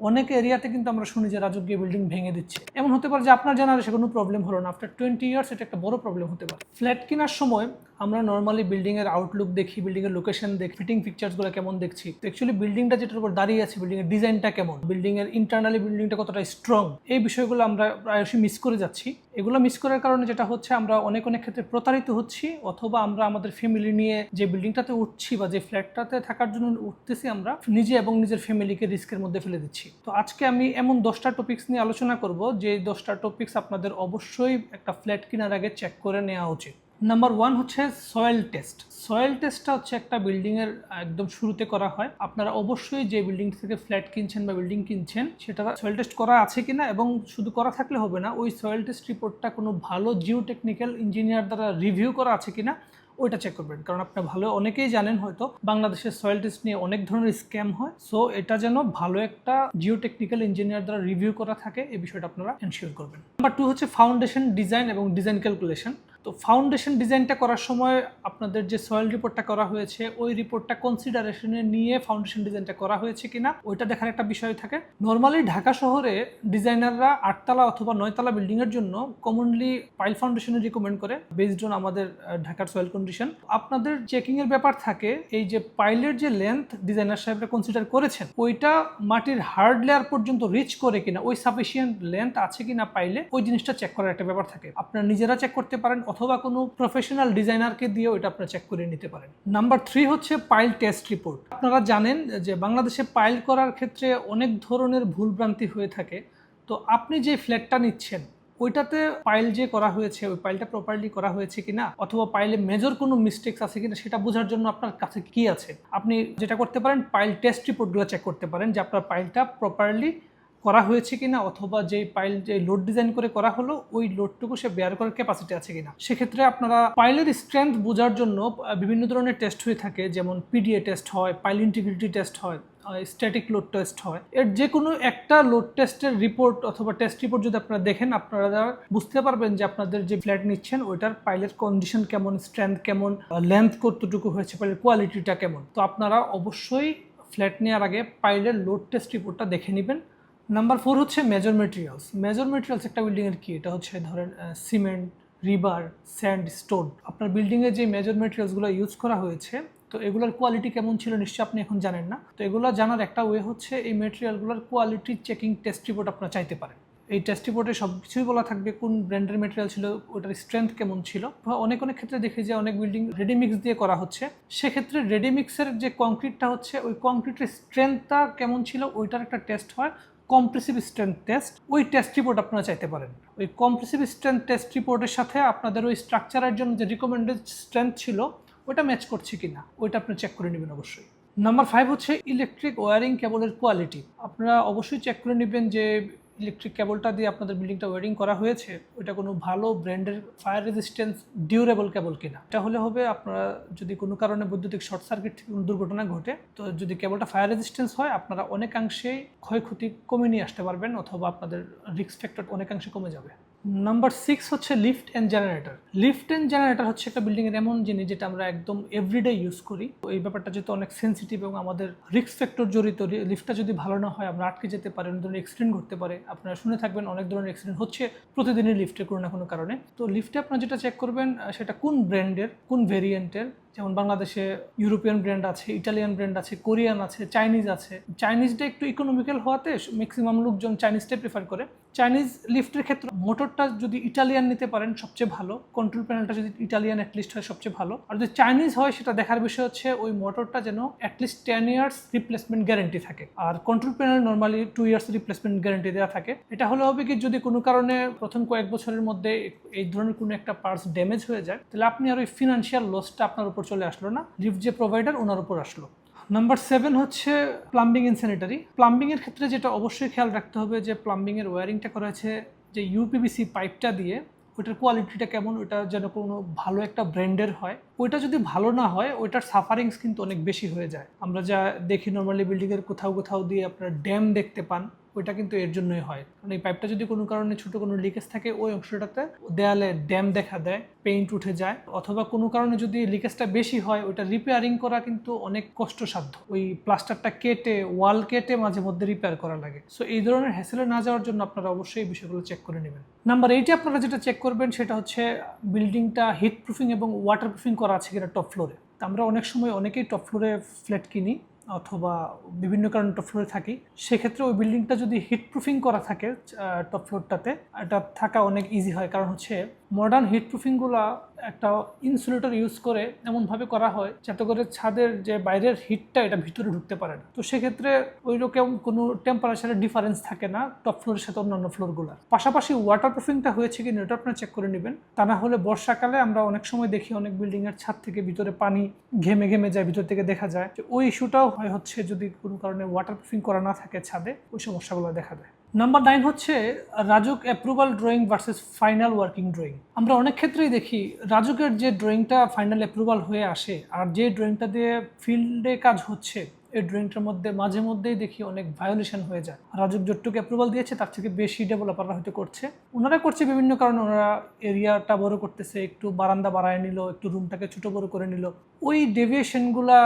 অনেক এরিয়াতে কিন্তু আমরা শুনি যে রাজকীয় বিল্ডিং ভেঙে দিচ্ছে। এমন হতে পারে যে আপনার জেনারেশনে কোনো প্রবলেম হলো না, আফটার 20 ইয়ার্স এটা একটা বড় প্রবলেম হতে পারে। ফ্ল্যাট কেনার সময় আমরা নর্মালি বিল্ডিংয়ের আউটলুক দেখি, বিল্ডিংয়ের লোকেশন দেখি, ফিটিং ফিচার্সগুলো কেমন দেখছি। তো অ্যাকচুয়ালি বিল্ডিংটা যেটার উপর দাঁড়িয়ে আছে, বিল্ডিংয়ের ডিজাইনটা কেমন, বিল্ডিংয়ের ইন্টারনালি বিল্ডিংটা কতটা স্ট্রং, এই বিষয়গুলো আমরা প্রায়শই মিস করে যাচ্ছি। এগুলো মিস করার কারণে যেটা হচ্ছে, আমরা অনেক ক্ষেত্রে প্রতারিত হচ্ছি, অথবা আমরা আমাদের ফ্যামিলি নিয়ে যে বিল্ডিংটাতে উঠছি বা যে ফ্ল্যাটটাতে থাকার জন্য উঠতেছি, আমরা নিজে এবং নিজের ফ্যামিলিকে রিস্কের মধ্যে ফেলে দিচ্ছি। তো আজকে আমি এমন 10টা টপিকস নিয়ে আলোচনা করব যে 10টা টপিকস আপনাদের অবশ্যই একটা ফ্ল্যাট কেনার আগে চেক করে নেওয়া উচিত। নাম্বার 1 হচ্ছে সয়েল টেস্ট। সয়েল টেস্টটা হচ্ছে একটা বিল্ডিংয়ের একদম শুরুতে করা হয়। আপনারা অবশ্যই যে বিল্ডিং থেকে ফ্ল্যাট কিনছেন বা বিল্ডিং কিনছেন সেটা সয়েল টেস্ট করা আছে কিনা, এবং শুধু করা থাকলে হবে না, ওই সয়েল টেস্ট রিপোর্টটা কোনো ভালো জিওটেকনিক্যাল ইঞ্জিনিয়ার দ্বারা রিভিউ করা আছে কিনা ওইটা চেক করবেন। কারণ আপনারা ভালো অনেকেই জানেন হয়তো বাংলাদেশের সয়েল টেস্ট নিয়ে অনেক ধরনের স্ক্যাম হয়। সো এটা যেন ভালো একটা জিওটেকনিক্যাল ইঞ্জিনিয়ার দ্বারা রিভিউ করা থাকে, এই বিষয়টা আপনারা এনশিওর করবেন। নাম্বার 2 হচ্ছে ফাউন্ডেশন ডিজাইন এবং ডিজাইন ক্যালকুলেশন। তো ফাউন্ডেশন ডিজাইনটা করার সময় আপনাদের যে সয়েল রিপোর্টটা করা হয়েছে, ওই রিপোর্টটা কনসিডারেশনে নিয়ে ফাউন্ডেশন ডিজাইনটা করা হয়েছে কিনা ওইটা দেখার একটা বিষয় থাকে। নর্মালি ঢাকা শহরে ডিজাইনাররা 8তলা অথবা 9তলা বিল্ডিংয়ের জন্য কমনলি পাইল ফাউন্ডেশনে রিকমেন্ড করে, বেসড অন আমাদের ঢাকার সয়েল কন্ডিশন। আপনাদের চেকিংয়ের ব্যাপার থাকে, এই যে পাইলের যে লেন্থ ডিজাইনার সাহেবরা কনসিডার করেছেন, ওইটা মাটির হার্ড লেয়ার পর্যন্ত রিচ করে কিনা, ওই সাফিসিয়েন্ট লেন্থ আছে কিনা পাইলে, ওই জিনিসটা চেক করার একটা ব্যাপার থাকে। আপনারা নিজেরা চেক করতে পারেন অথবা কোনো প্রফেশনাল ডিজাইনারকে দিয়েও এটা আপনারা চেক করে নিতে পারেন। নাম্বার 3 হচ্ছে পাইল টেস্ট রিপোর্ট। আপনারা জানেন যে বাংলাদেশে পাইল করার ক্ষেত্রে অনেক ধরনের ভুলভ্রান্তি হয়ে থাকে। তো আপনি যে ফ্ল্যাটটা নিচ্ছেন ওইটাতে পাইল যে করা হয়েছে, ওই পাইলটা প্রপারলি করা হয়েছে কিনা, অথবা পাইলে মেজর কোনো মিস্টেক্স আছে কিনা, সেটা বোঝার জন্য আপনার কাছে কি আছে, আপনি যেটা করতে পারেন পাইল টেস্ট রিপোর্টগুলো চেক করতে পারেন যে আপনার পাইলটা প্রপারলি করা হয়েছে কিনা, অথবা যে পাইল যে লোড ডিজাইন করে করা হলো ওই লোডটুকু সে বেয়ার করার ক্যাপাসিটি আছে কিনা। সেক্ষেত্রে আপনারা পাইলের স্ট্রেংথ বোঝার জন্য বিভিন্ন ধরনের টেস্ট হয়ে থাকে, যেমন পিডিএ টেস্ট হয়, পাইল ইন্টিগ্রিটি টেস্ট হয়, স্ট্যাটিক লোড টেস্ট হয়। এর যে কোনো একটা লোড টেস্টের রিপোর্ট অথবা টেস্ট রিপোর্ট যদি আপনারা দেখেন, আপনারা বুঝতে পারবেন যে আপনাদের যে ফ্ল্যাট নিচ্ছেন ওইটার পাইলের কন্ডিশন কেমন, স্ট্রেংথ কেমন, লেন্থ কতটুকু হয়েছে, পাইলের কোয়ালিটিটা কেমন। তো আপনারা অবশ্যই ফ্ল্যাট নেওয়ার আগে পাইলের লোড টেস্ট রিপোর্টটা দেখে নেবেন। নাম্বার 4 হচ্ছে মেজর মেটেরিয়ালস। মেজর মেটেরিয়ালস একটা বিল্ডিংয়ের কি, এটা হচ্ছে ধরেন সিমেন্ট, রিবার, স্যান্ড, স্টোন। আপনার বিল্ডিংয়ে যে মেজর মেটেরিয়ালসগুলো ইউজ করা হয়েছে, তো এগুলোর কোয়ালিটি কেমন ছিল নিশ্চয়ই আপনি এখন জানেন না। তো এগুলো জানার একটা ওয়ে হচ্ছে এই মেটেরিয়ালগুলোর কোয়ালিটি চেকিং টেস্ট রিপোর্ট আপনারা চাইতে পারেন। এই টেস্ট রিপোর্টে সব কিছুই বলা থাকবে, কোন ব্র্যান্ডের মেটেরিয়াল ছিল, ওটার স্ট্রেংথ কেমন ছিল। অনেক ক্ষেত্রে দেখি যে অনেক বিল্ডিং রেডিমিক্স দিয়ে করা হচ্ছে, সেক্ষেত্রে রেডিমিক্সের যে কংক্রিটটা হচ্ছে, ওই কংক্রিটের স্ট্রেংথটা কেমন ছিল ওইটার একটা টেস্ট হয়, কম্প্রেসিভ স্ট্রেংথ টেস্ট। ওই টেস্ট রিপোর্ট আপনারা চাইতে পারেন। ওই কম্প্রেসিভ স্ট্রেংথ টেস্ট রিপোর্টের সাথে আপনাদের ওই স্ট্রাকচারের জন্য যে রিকমেন্ডেড স্ট্রেংথ ছিল ওইটা ম্যাচ করছে কিনা ওইটা আপনি চেক করে নেবেন অবশ্যই। নাম্বার 5 হচ্ছে ইলেকট্রিক ওয়্যারিং কেবলের কোয়ালিটি। আপনারা অবশ্যই চেক করে নেবেন যে ইলেকট্রিক কেবলটা দিয়ে আপনাদের বিল্ডিংটা ওয়্যারিং করা হয়েছে ওইটা কোনো ভালো ব্র্যান্ডের ফায়ার রেজিস্ট্যান্স ডিউরেবল কেবল কিনা। এটা হলে হবে আপনারা যদি কোনো কারণে বৈদ্যুতিক শর্ট সার্কিট থেকে কোনো দুর্ঘটনা ঘটে, তো যদি কেবলটা ফায়ার রেজিস্ট্যান্স হয় আপনারা অনেকাংশেই ক্ষয়ক্ষতি কমে নিয়ে আসতে পারবেন, অথবা আপনাদের রিস্ক ফ্যাক্টর অনেকাংশে কমে যাবে। নাম্বার 6 হচ্ছে lift and generator. Lift and generator হচ্ছে একটা বিল্ডিংয়ের এমন জিনিস যেটা আমরা একদম এভরিডে ইউজ করি। তো এই ব্যাপারটা যেহেতু অনেক সেন্সিটিভ এবং আমাদের রিস্ক ফ্যাক্টর জড়িত, লিফটটা যদি ভালো না হয় আমরা আটকে যেতে পারি, অনেক ধরনের অ্যাক্সিডেন্ট ঘটতে পারে। আপনারা শুনে থাকবেন অনেক ধরনের অ্যাক্সিডেন্ট হচ্ছে প্রতিদিনই লিফটে কোনো না কোনো কারণে। তো লিফটে আপনারা যেটা চেক করবেন সেটা কোন ব্র্যান্ডের, কোন ভেরিয়েন্টের। যেমন বাংলাদেশে ইউরোপিয়ান ব্র্যান্ড আছে, ইটালিয়ান ব্র্যান্ড আছে, কোরিয়ান আছে, চাইনিজ আছে। চাইনিজটা একটু ইকোনমিক্যাল হওয়াতে ম্যাক্সিমাম লোকজন চাইনিজটাই প্রেফার করে। চাইনিজ লিফটের ক্ষেত্রে মোটরটা যদি ইটালিয়ান নিতে পারেন সবচেয়ে ভালো, কন্ট্রোল প্যানেলটা যদি ইটালিয়ান অ্যাটলিস্ট হয় সবচেয়ে ভালো। আর যদি চাইনিজ হয় সেটা দেখার বিষয় হচ্ছে ওই মোটরটা যেন অ্যাটলিস্ট 10 ইয়ার্স রিপ্লেসমেন্ট গ্যারেন্টি থাকে, আর control panel normally 2 years replacement guarantee দেওয়া থাকে। এটা হলে হবে কি, যদি কোনো কারণে প্রথম কয়েক বছরের মধ্যে এই ধরনের কোনো একটা পার্টস ড্যামেজ হয়ে যায়, তাহলে আপনি আর ওই ফিনান্সিয়াল লসটা আপনার উপর চলে আসলো না, লিফট যে প্রোভাইডার ওনার উপর আসলো। নাম্বার 7 হচ্ছে প্লাম্বিং এন্ড স্যানিটারি। প্লাম্বিংয়ের ক্ষেত্রে যেটা অবশ্যই খেয়াল রাখতে হবে যে প্লাম্বিংয়ের ওয়্যারিংটা করা হয়েছে যে ইউপিভিসি পাইপটা দিয়ে, ওইটার কোয়ালিটিটা কেমন, ওইটা যেন কোনো ভালো একটা ব্র্যান্ডের হয়। ওইটা যদি ভালো না হয় ওইটার সাফারিংস কিন্তু অনেক বেশি হয়ে যায়। আমরা যা দেখি নর্মালি বিল্ডিংয়ের কোথাও কোথাও দিয়ে আপনারা ড্যাম দেখতে পান, ওইটা কিন্তু এর জন্যই হয়। কারণ এই পাইপটা যদি কোনো কারণে ছোট কোনো লিকেজ থাকে ওই অংশটাতে দেয়ালে ড্যাম দেখা দেয়, পেইন্ট উঠে যায়, অথবা কোনো কারণে যদি লিকেজটা বেশি হয় ওইটা রিপেয়ারিং করা কিন্তু অনেক কষ্টসাধ্য। ওই প্লাস্টারটা কেটে ওয়াল কেটে মাঝে মধ্যে রিপেয়ার করা লাগে। সো এই ধরনের হ্যাসেলে না যাওয়ার জন্য আপনারা অবশ্যই এই বিষয়গুলো চেক করে নেবেন। নাম্বার 8 আপনারা যেটা চেক করবেন সেটা হচ্ছে বিল্ডিংটা হিট প্রুফিং এবং ওয়াটার প্রুফিং করা আছে কিনা টপ ফ্লোরে। আমরা অনেক সময় অনেকেই টপ ফ্লোরে ফ্ল্যাট কিনি অথবা বিভিন্ন কারণে টপ ফ্লোরে থাকি। সেক্ষেত্রে ওই বিল্ডিংটা যদি হিট প্রুফিং করা থাকে টপ ফ্লোরটাতে, এটা থাকা অনেক ইজি হয়। কারণ হচ্ছে মডার্ন হিট প্রুফিংগুলো একটা ইনসুলেটর ইউজ করে এমনভাবে করা হয় যাতে করে ছাদের যে বাইরের হিটটা এটা ভিতরে ঢুকতে পারে না। তো সেক্ষেত্রে ওই রকম কোনো টেম্পারেচারের ডিফারেন্স থাকে না টপ ফ্লোরের সাথে অন্যান্য ফ্লোরগুলোর। পাশাপাশি ওয়াটার প্রুফিংটা হয়েছে কিনা এটা আপনারা চেক করে নেবেন। তা না হলে বর্ষাকালে আমরা অনেক সময় দেখি অনেক বিল্ডিংয়ের ছাদ থেকে ভিতরে পানি ঘেমে ঘেমে যায়, ভিতর থেকে দেখা যায়। ওই ইস্যুটাও হচ্ছে যদি কোনো কারণে ওয়াটার প্রুফিং করা না থাকে ছাদে, ওই সমস্যাগুলো দেখা দেয়। নাম্বার 9 হচ্ছে RAJUK approval drawing versus final working drawing. আমরা অনেক ক্ষেত্রেই দেখি রাজুকের যে ড্রয়িংটা ফাইনাল অ্যাপ্রুভাল হয়ে আসে আর যে ড্রয়িংটা দিয়ে ফিল্ডে কাজ হচ্ছে এই ড্রয়িংটার মধ্যে মাঝে মধ্যেই দেখি অনেক ভায়োলেশন হয়ে যায়। রাজুক যতটুকু অ্যাপ্রুভাল দিয়েছে তার থেকে বেশি ডেভেলপাররা হয়তো করছে। ওনারা করছে বিভিন্ন কারণে, ওনারা এরিয়াটা বড় করতেছে, একটু বারান্দা বাড়ায় নিল, একটু রুমটাকে ছোট বড় করে নিল। ওই ডেভিয়েশনগুলা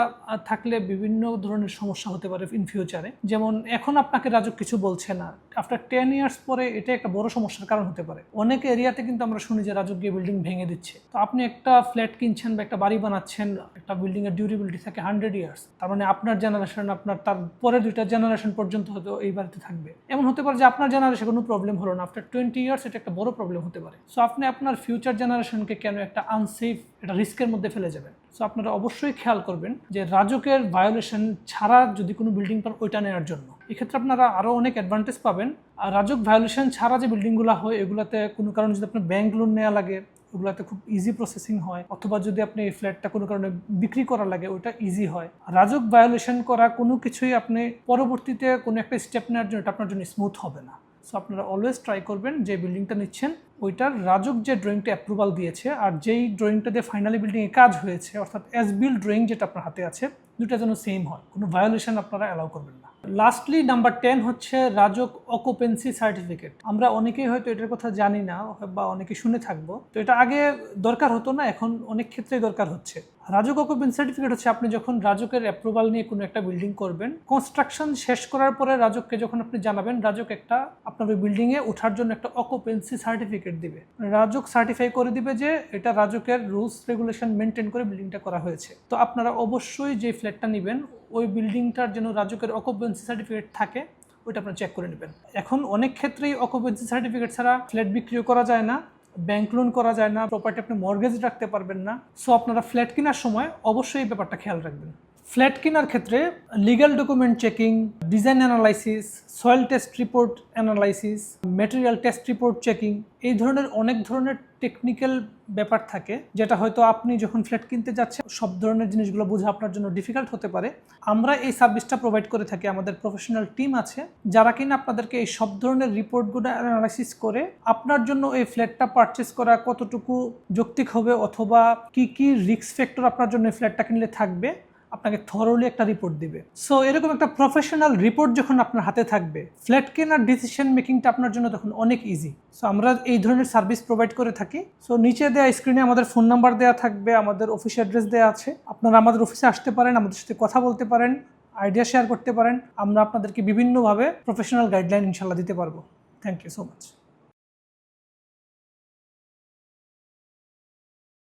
থাকলে বিভিন্ন ধরনের সমস্যা হতে পারে ইন ফিউচারে। যেমন এখন আপনাকে রাজুক কিছু বলছে না, আফটার 10 ইয়ার্স পরে এটা একটা বড় সমস্যার কারণ হতে পারে। অনেক এরিয়াতে কিন্তু আমরা শুনি যে রাজুক গিয়ে বিল্ডিং ভেঙে দিচ্ছে। তো আপনি একটা ফ্ল্যাট কিনছেন বা একটা বাড়ি বানাচ্ছেন, একটা বিল্ডিংয়ের ডিউরেবিলিটি থাকে 100 ইয়ার্স, তার মানে আপনার জেনারেশন, আপনার তার পরের 2টা জেনারেশন পর্যন্ত হয়তো এই বাড়িতে থাকবে। এমন হতে পারে যে আপনার জেনারেশন কোনো প্রবলেম হলো না, আফটার 20 ইয়ার্স এটা একটা বড় প্রবলেম হতে পারে। সো আপনি আপনার ফিউচার জেনারেশনকে কেন একটা আনসেফ, একটা রিস্কের মধ্যে ফেলে যাবেন। সো আপনারা অবশ্যই খেয়াল করবেন যে রাজুকের ভায়োলেশন ছাড়া যদি কোনো বিল্ডিং পান ওইটা নেওয়ার জন্য, এক্ষেত্রে আপনারা আরও অনেক অ্যাডভান্টেজ পাবেন। আর রাজুক ভায়োলেশন ছাড়া যে বিল্ডিংগুলো হয় এগুলোতে কোনো কারণে যদি আপনার ব্যাংক লোন নেওয়া লাগে ওগুলোতে খুব ইজি প্রসেসিং হয়, অথবা যদি আপনি এই ফ্ল্যাটটা কোনো কারণে বিক্রি করা লাগে ওইটা ইজি হয়। রাজুক ভায়োলেশন করা কোনো কিছুই আপনি পরবর্তীতে কোনো একটা স্টেপ নেওয়ার জন্য এটা আপনার জন্য স্মুথ হবে না। সো আপনারা অলওয়েজ ট্রাই করবেন যে বিল্ডিংটা নিচ্ছেন ওইটার রাজুক যে ড্রয়িংটা অ্যাপ্রুভাল দিয়েছে আর যেই ড্রয়িংটা দিয়ে ফাইনালি বিল্ডিংয়ে কাজ হয়েছে, অর্থাৎ অ্যাজ বিল্ড ড্রয়িং যেটা আপনার হাতে আছে, দুটা যেন সেম হয়, কোনো ভায়োলেশন আপনারা অ্যালাউ করবেন না। লাস্টলি নাম্বার 10 হচ্ছে রাজুক অকুপেন্সি সার্টিফিকেট। আমরা অনেকেই হয়তো এটার কথা জানি না বা অনেকে শুনে থাকবো। তো এটা আগে দরকার হতো না, এখন অনেক ক্ষেত্রেই দরকার হচ্ছে। রাজুক অকুপেন্সি সার্টিফিকেট হচ্ছে আপনি যখন রাজুকের অ্যাপ্রুভাল নিয়ে কোনো একটা বিল্ডিং করবেন, কনস্ট্রাকশন শেষ করার পরে রাজুককে যখন আপনি জানাবেন, রাজুক একটা আপনার ওই বিল্ডিংয়ে ওঠার জন্য একটা অকুপেন্সি সার্টিফিকেট দিবে। রাজুক সার্টিফাই করে দিবে যে এটা রাজুকের রুলস রেগুলেশন মেনটেন করে বিল্ডিংটা করা হয়েছে। তো আপনারা অবশ্যই যে ফ্ল্যাটটা নেবেন ওই বিল্ডিংটার জন্য রাজুকের অকুপেন্সি সার্টিফিকেট থাকে, ওইটা আপনারা চেক করে নেবেন। এখন অনেক ক্ষেত্রেই অকুপেন্সি সার্টিফিকেট ছাড়া ফ্ল্যাট বিক্রিও করা যায় না, ব্যাংক লোন করা যায় না, প্রপার্টি আপনি মর্গেজ রাখতে পারবেন না। সো আপনারা ফ্ল্যাট কেনার সময় অবশ্যই এই ব্যাপারটা খেয়াল রাখবেন। ফ্ল্যাট কেনার ক্ষেত্রে legal document checking, design analysis, soil test report analysis, material test report checking, এই ধরনের অনেক ধরনের টেকনিক্যাল ব্যাপার থাকে যেটা হয়তো আপনি যখন ফ্ল্যাট কিনতে যাচ্ছেন সব ধরনের জিনিসগুলো বোঝা আপনার জন্য ডিফিকাল্ট হতে পারে। আমরা এই সার্ভিসটা প্রোভাইড করে থাকি, আমাদের প্রফেশনাল টিম আছে যারা কিনা আপনাদেরকে এই সব ধরনের রিপোর্টগুলো অ্যানালাইসিস করে আপনার জন্য এই ফ্ল্যাটটা পারচেস করা কতটুকু যৌক্তিক হবে অথবা কি কি রিস্ক ফ্যাক্টর আপনার জন্য এই ফ্ল্যাটটা কিনলে থাকবে আপনাকে থরলি একটা রিপোর্ট দিবে। সো এরকম একটা প্রফেশনাল রিপোর্ট যখন আপনার হাতে থাকবে, ফ্ল্যাট কেনার ডিসিশন মেকিংটা আপনার জন্য তখন অনেক ইজি। সো আমরা এই ধরনের সার্ভিস প্রোভাইড করে থাকি। সো নিচে দেওয়া স্ক্রিনে আমাদের ফোন নাম্বার দেওয়া থাকবে, আমাদের অফিস অ্যাড্রেস দেওয়া আছে। আপনারা আমাদের অফিসে আসতে পারেন, আমাদের সাথে কথা বলতে পারেন, আইডিয়া শেয়ার করতে পারেন। আমরা আপনাদেরকে বিভিন্নভাবে প্রফেশনাল গাইডলাইন ইনশাল্লাহ দিতে পারবো। Thank you so much.